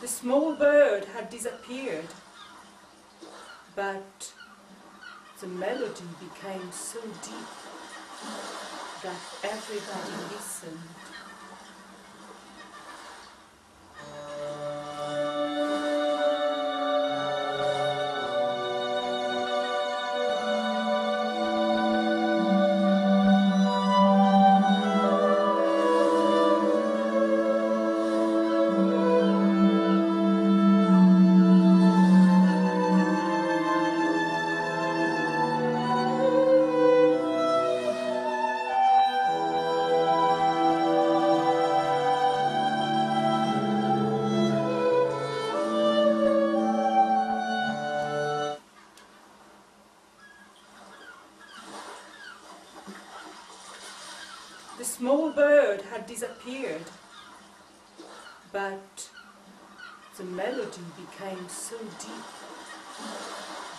The small bird had disappeared, but the melody became so deep that everybody listened. The small bird had disappeared, but the melody became so deep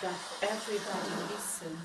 that everybody listened.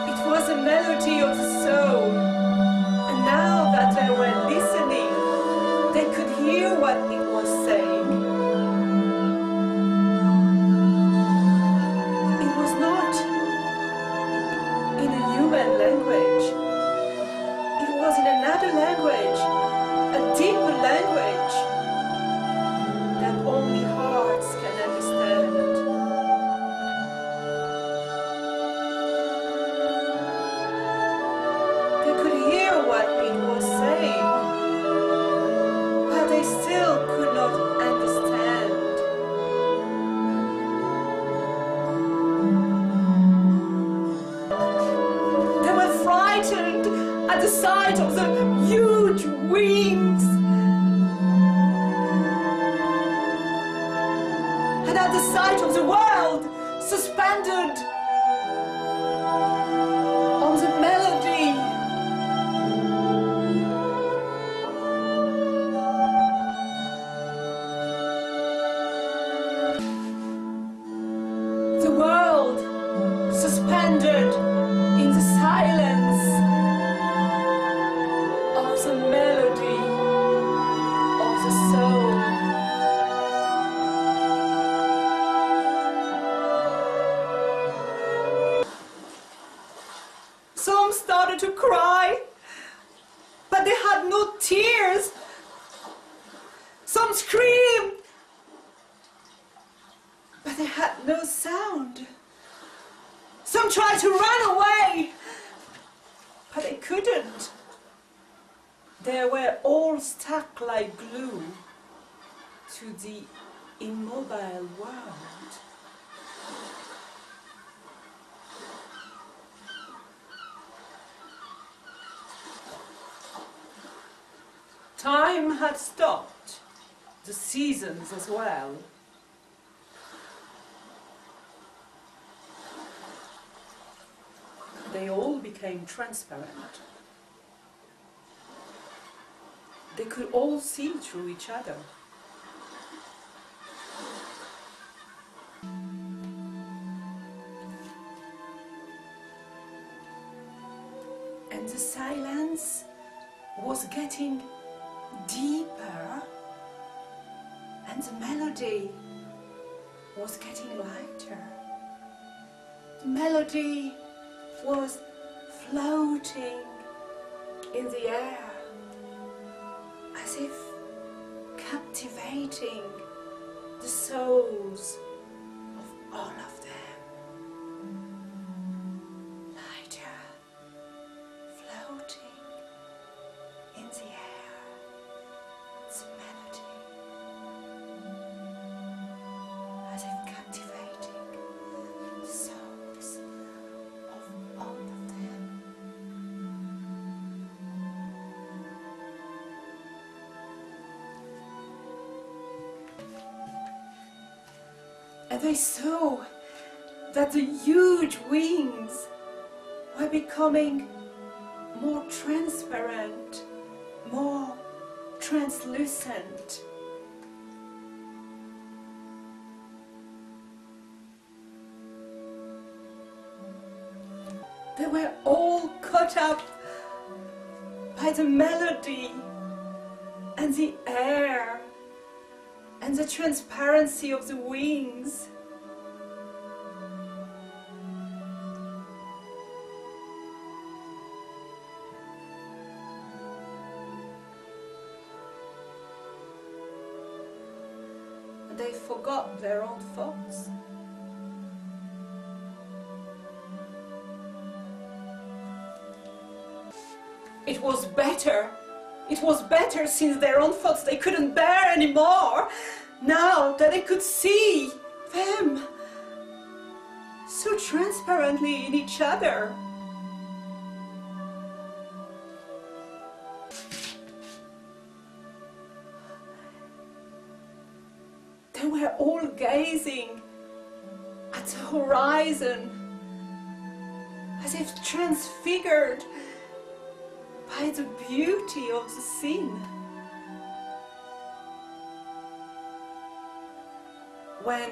It was a melody of the soul, and now that they were listening, they could hear what it was saying. It was not in a human language. It was in another language, a deeper language that only hearts can understand. What it was saying, but they still could not understand. They were frightened at the sight of the huge wings and at the sight of the world suspended on the melody. Suspended in the silence of the melody of the soul. Some started to cry, but they had no tears. Some screamed, but they had no sound. Some tried to run away, but they couldn't. They were all stuck like glue to the immobile world. Time had stopped, the seasons as well. They all became transparent. They could all see through each other. And the silence was getting deeper, and the melody was getting lighter. The melody was floating in the air, as if captivating the souls of all of them. Lighter, floating in the air, the melody, as if captivating the souls of all of them. they saw that the huge wings were becoming more transparent, more translucent. They were all caught up by the melody and the air and the transparency of the wings. They forgot their own thoughts. It was better. It was better since their own thoughts they couldn't bear anymore. Now that they could see them so transparently in each other. They were all gazing at the horizon as if transfigured by the beauty of the scene. When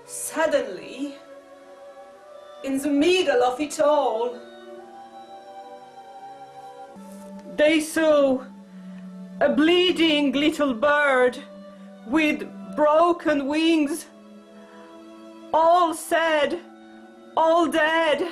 suddenly, in the middle of it all, they saw a bleeding little bird with broken wings, all sad, all dead.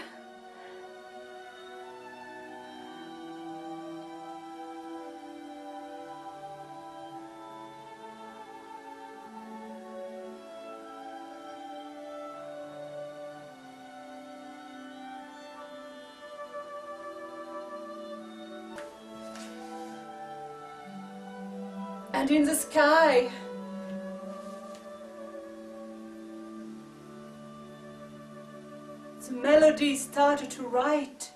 And in the sky, the melody started to write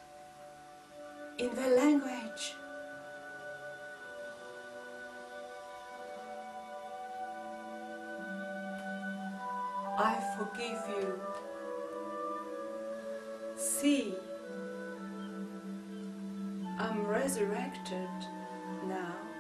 in their language. I forgive you. See, I'm resurrected now.